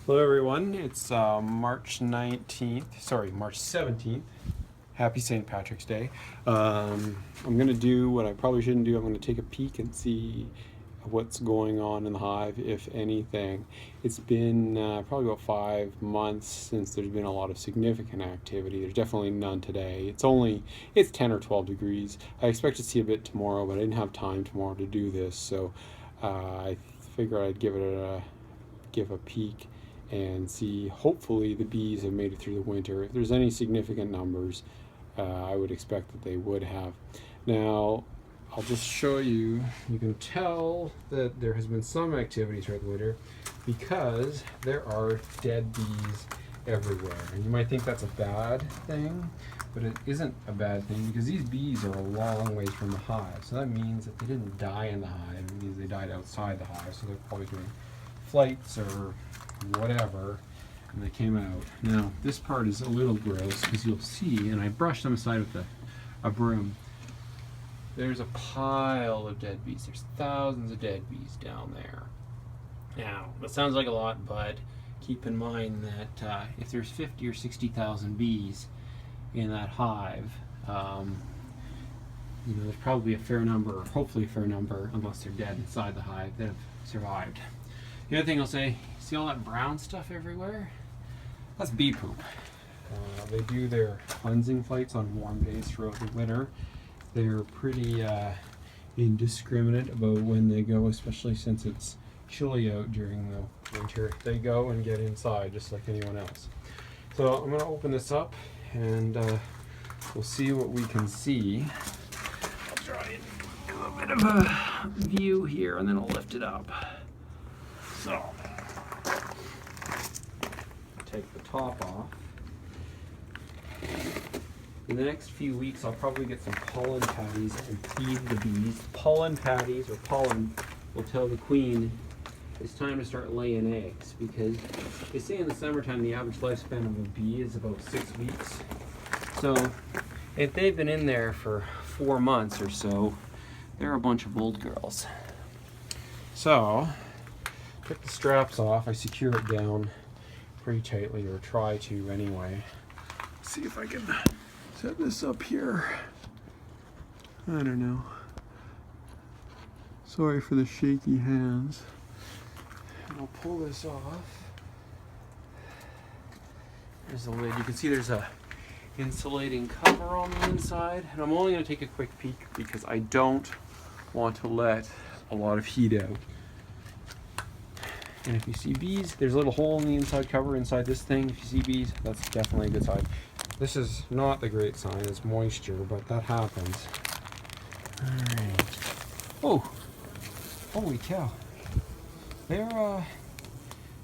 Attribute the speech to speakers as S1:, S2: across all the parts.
S1: Hello everyone, it's March 19th, sorry, March 17th. Happy St. Patrick's Day. I'm going to do what I probably shouldn't do. I'm going to take a peek and see what's going on in the hive, if anything. It's been probably about 5 months since there's been a lot of significant activity. There's definitely none today. It's 10 or 12 degrees. I expect to see a bit tomorrow, but I didn't have time tomorrow to do this, so I figured I'd give a peek and see. Hopefully the bees have made it through the winter. If there's any significant numbers, I would expect that they would have. Now I'll just show you. You can tell that there has been some activity throughout the winter because there are dead bees everywhere, and you might think that's a bad thing, but it isn't a bad thing because these bees are a long ways from the hive. So that means that they didn't die in the hive. It means they died outside the hive, so they're probably doing flights or whatever, and they came out. Now this part is a little gross because you'll see, and I brushed them aside with a broom. There's a pile of dead bees. There's thousands of dead bees down there. Now that sounds like a lot, but keep in mind that if there's 50 or 60,000 bees in that hive, there's probably a fair number, or hopefully a fair number, unless they're dead inside the hive, that have survived. The other thing I'll say, see all that brown stuff everywhere? That's bee poop. They do their cleansing flights on warm days throughout the winter. They're pretty indiscriminate about when they go, especially since it's chilly out during the winter. They go and get inside just like anyone else. So I'm going to open this up and we'll see what we can see. I'll try and do a bit of a view here and then I'll lift it up. So, take the top off. In the next few weeks, I'll probably get some pollen patties and feed the bees. Pollen patties, or pollen, will tell the queen it's time to start laying eggs, because they say in the summertime the average lifespan of a bee is about 6 weeks. So, if they've been in there for 4 months or so, they're a bunch of old girls. So, take the straps off. I secure it down pretty tightly, or try to anyway. See if I can set this up here. I don't know. Sorry for the shaky hands. I'll pull this off. There's the lid. You can see there's a insulating cover on the inside, and I'm only going to take a quick peek because I don't want to let a lot of heat out. And if you see bees, there's a little hole in the inside cover inside this thing. If you see bees, that's definitely a good sign. This is not the great sign, it's moisture, but that happens. Alright. Oh! Holy cow. They're,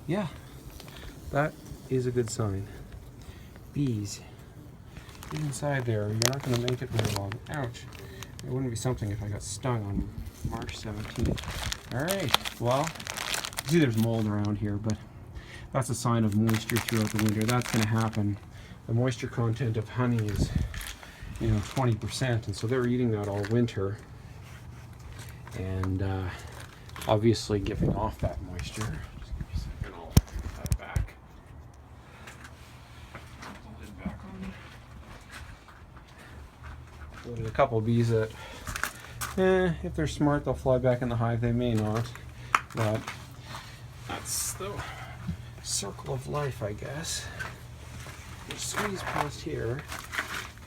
S1: yeah. That is a good sign. Bees. Inside there, you're not going to make it very long. Ouch. It wouldn't be something if I got stung on March 17th. Alright, well, see there's mold around here, but that's a sign of moisture throughout the winter. That's going to happen. The moisture content of honey is 20%, and so they're eating that all winter and obviously giving off that moisture. Just give me a second, I'll put that back. Put the lid back on. So there's a couple of bees that if they're smart they'll fly back in the hive. They may not, but that's the circle of life, I guess. We'll squeeze past here.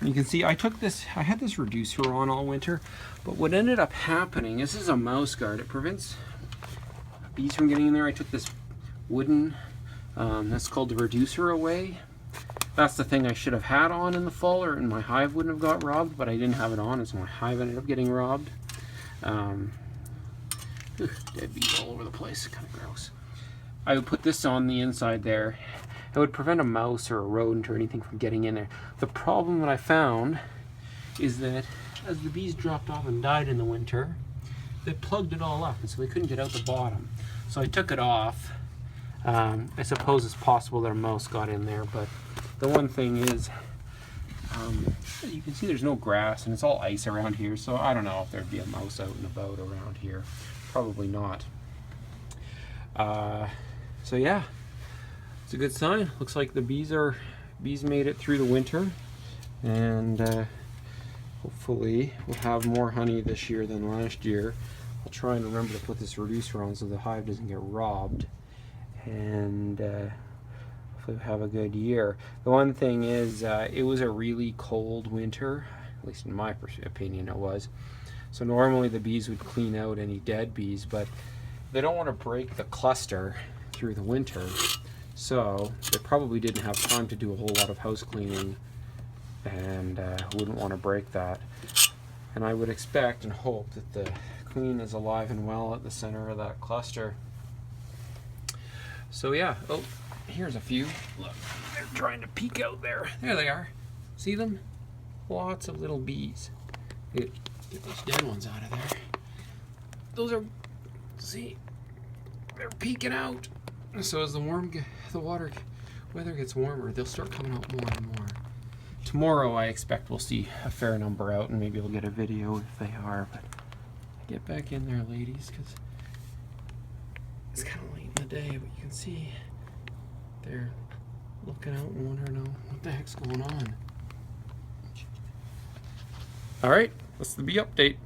S1: And you can see I had this reducer on all winter, but what ended up happening, this is a mouse guard. It prevents bees from getting in there. I took this wooden, that's called the reducer, away. That's the thing I should have had on in the fall, or my hive wouldn't have got robbed, but I didn't have it on, and so my hive ended up getting robbed. Dead bees all over the place, kind of gross. I would put this on the inside there. It would prevent a mouse or a rodent or anything from getting in there. The problem that I found is that as the bees dropped off and died in the winter, they plugged it all up, and so they couldn't get out the bottom. So I took it off. I suppose it's possible that a mouse got in there, but the one thing is, you can see there's no grass and it's all ice around here, so I don't know if there'd be a mouse out and about around here. Probably not. So yeah, a good sign. Looks like the bees made it through the winter, and hopefully we'll have more honey this year than last year. I'll try and remember to put this reducer on so the hive doesn't get robbed, and hopefully we'll have a good year. The one thing is, it was a really cold winter, at least in my opinion it was. So normally the bees would clean out any dead bees, but they don't want to break the cluster through the winter, so they probably didn't have time to do a whole lot of house cleaning, and wouldn't want to break that. And I would expect and hope that the queen is alive and well at the center of that cluster. So yeah, oh, here's a few. Look, they're trying to peek out there. There they are. See them? Lots of little bees. Get those dead ones out of there. Those are, see, they're peeking out. So as the weather gets warmer, they'll start coming out more and more. Tomorrow I expect we'll see a fair number out, and maybe we'll get a video if they are. But get back in there, ladies, because it's kind of late in the day, but you can see they're looking out and wondering what the heck's going on. All right, that's the bee update.